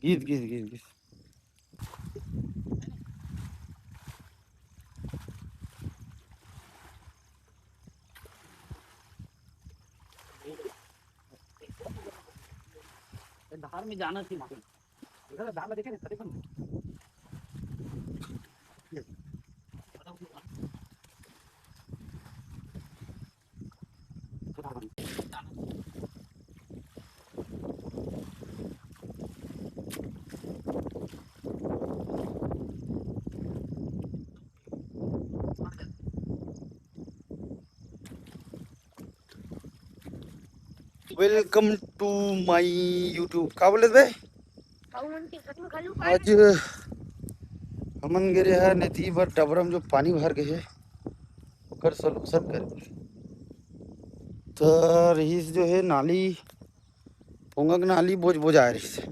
घिस घिस घिस घिस। धार में जाना थी वहाँ पे धार में देखे ना तरीके वेलकम टू माय यूट्यूब। का बोले बे? आज हमन गे रहे हैं नदी पर डबरम जो पानी भर गए है ओकर सोल्यूशन करे। तो रहीस जो है नाली पोंगक नाली बोझ बोझ आ रही है।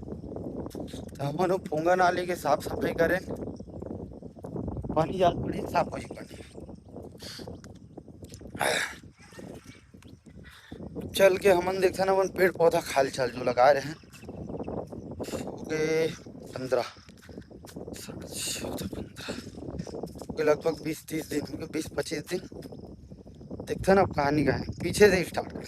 तो हमन वो पोंगा नाली के साफ सफाई करें। पानी जाल पड़ी साफ हो जाए पानी। चल के हमन देखते ना अपन पेड़ पौधा खाल छाल जो लगा रहे हैं हो गए 15 लगभग 20-30 दिन हो गए, 20-25 दिन। देखते ना अब कहानी का है पीछे से स्टार्ट कर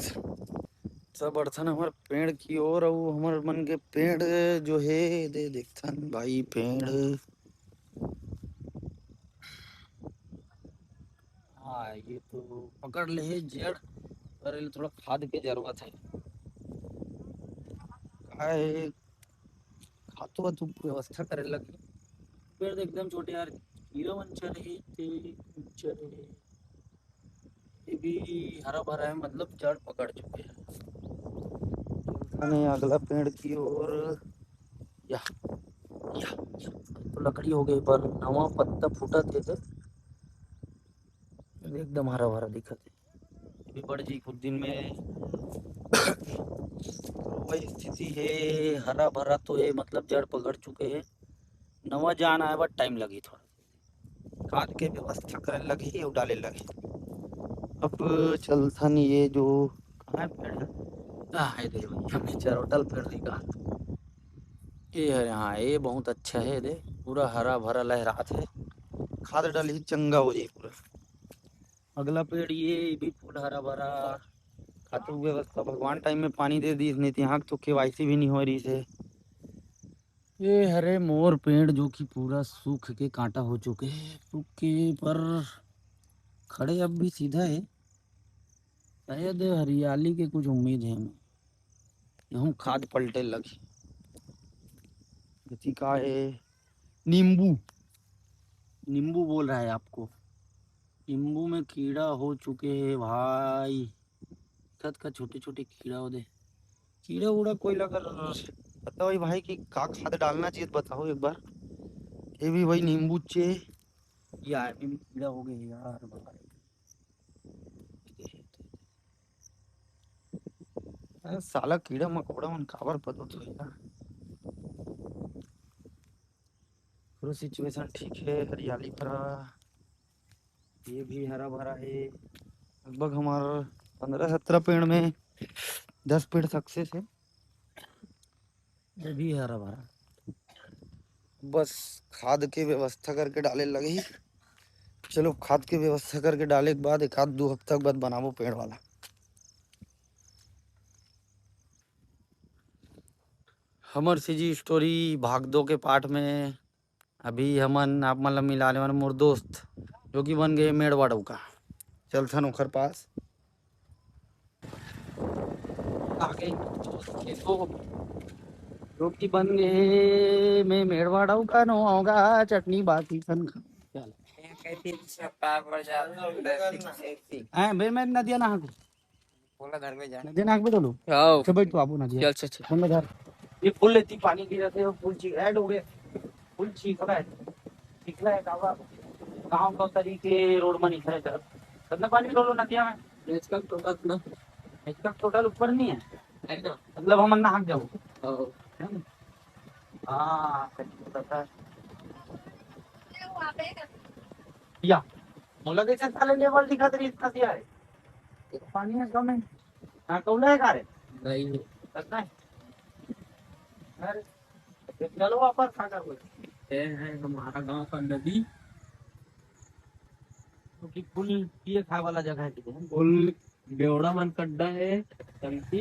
सब अड़थन हमार पेड़ की ओर और हमार मन के पेड़ जो है दे देखथन भाई पेड़। हाँ ये तो पकड़ ले है जड़ पर थोड़ा खाद की जरूरत है। काय खातो तू व्यवस्था करे लगे पेड़ एकदम छोटे यार कीड़ा मंचर है ये भी हरा भरा है मतलब जड़ पकड़ चुके हैं। चलता अगला पेड़ की ओर या, या तो लकड़ी हो गई पर नवा पत्ता फूटा थे तो एकदम हरा भरा दिखा थे भी बढ़ जी कुछ दिन में वही स्थिति है। हरा भरा तो है मतलब जड़ पकड़ चुके हैं। नवा जान आए बट टाइम लगी थोड़ा खाद के व्यवस्था करने लगी और डाले लगे। अब चलथन ये जो कहाँ पेड़ है है दे भैया नेचर होटल पेड़ दिखा ये है। हाँ ये बहुत अच्छा है दे पूरा हरा भरा लहरात है। खाद डाली चंगा हो जाए पूरा। अगला पेड़ ये भी पूरा हरा भरा खातू व्यवस्था भगवान टाइम में पानी दे दी नहीं तो यहाँ तो केवाईसी भी नहीं हो रही से। ये हरे मोर पेड़ जो कि पूरा सूख के कांटा हो चुके हैं सूखे पर खड़े अब भी सीधा है। शायद हरियाली के कुछ उम्मीद है हमें यहाँ खाद पलटे लगी। गति का है नींबू नींबू बोल रहा है आपको। नींबू में कीड़ा हो चुके हैं भाई। खत का छोटे छोटे कीड़ा हो दे कीड़ा उड़ा कोई लगा बताओ भाई कि का खाद डालना चाहिए बताओ एक बार। ये भी भाई नींबू चे यार ये भी कीड़ा हो गए यार भाई। अरे साला कीड़ा मकोड़ा मन काबर पतो तो यार। पूरा सिचुएशन ठीक है हरियाली भरा ये भी हरा भरा है। लगभग हमारा 15-17 पेड़ में 10 पेड़ सक्सेस है। ये भी हरा भरा बस खाद की व्यवस्था करके डाले लगे। चलो खाद की व्यवस्था करके डाले के बाद 1-2 हफ्ता के बाद बनाबो पेड़ वाला। हमर सीजी स्टोरी भाग दो के पार्ट में अभी हमन आप मतलब मिलाने वाले मोर दोस्त जो कि बन गए मेड़वा डौका। चलथन ओखर पास आगे देखो जो कि बन गए मैं मेड़वा डौका नो होगा चटनी बाकी सन खा चल बे मैं नदिया ना नदिया नाक पे तो लो अच्छा बैठ तो आपो नदिया चल चल चल घर ये फुल लेती पानी गिरा थे फुल ची ऐड हो गए फुल चीख रहा है निकला है कावा गांव का तरीके रोड में निकला है कितना पानी रोलो नदिया में इसका टोटल ऊपर नहीं है मतलब हम नहा जाओ हाँ या मोला कैसे साले लेवल दिखा रही इतना दिया है पानी है कम है हाँ कौन है का रे नहीं करना है अरे चलो वापस खा कर बोलो। ये है हमारा गांव का नदी। क्योंकि फुल पिए खाए वाला जगह है किधर? पुल बेवड़ा मन कड्डा है टंकी।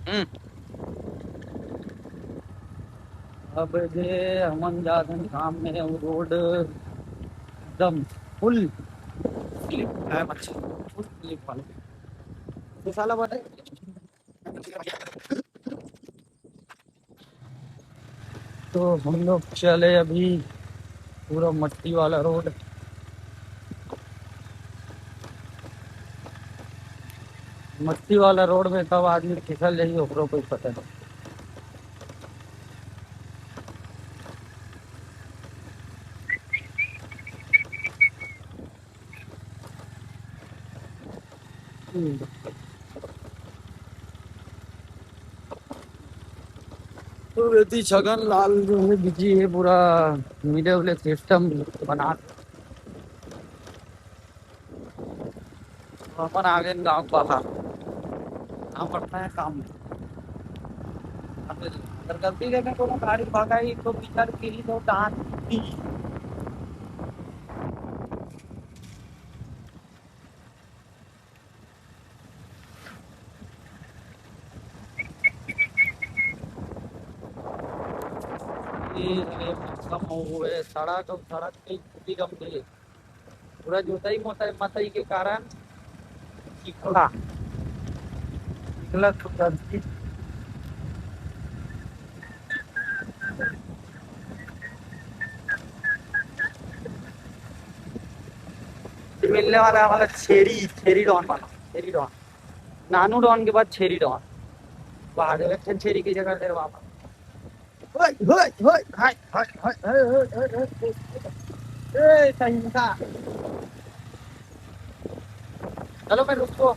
हम्म। अब जे हमन जाथन सामने वो रोड एकदम फुल स्लिप है मच्छी, फुल स्लिप वाला। तो साला बताए तो हम लोग चले अभी पूरा मट्टी वाला रोड। मट्टी वाला रोड में कब आदमी फिसल जाइए ओकरो कोई पता नहीं। तो यदि छगन लाल जो है बिजी है पूरा मीडिया वाले सिस्टम बना अपन आगे गाँव बाहर काम पड़ता है काम में। अगर गलती करके कोनो गाड़ी भगाई तो पिछड़ के ही तो दांत दी। ये कम हुए सड़क सड़क की छुट्टी कम थी पूरा जोताई मोताई मताई के कारण चिखला चिखला तो गलती मिलने वाला है हमारा छेरी छेरी डॉन वाला छेरी डॉन। नानू डॉन के बाद छेरी डॉन बाद में छेरी की जगह तेरे वापस। होय होय होय हाय हाय हाय हाय हाय हाय हाय ए सही था। चलो मैं रुको।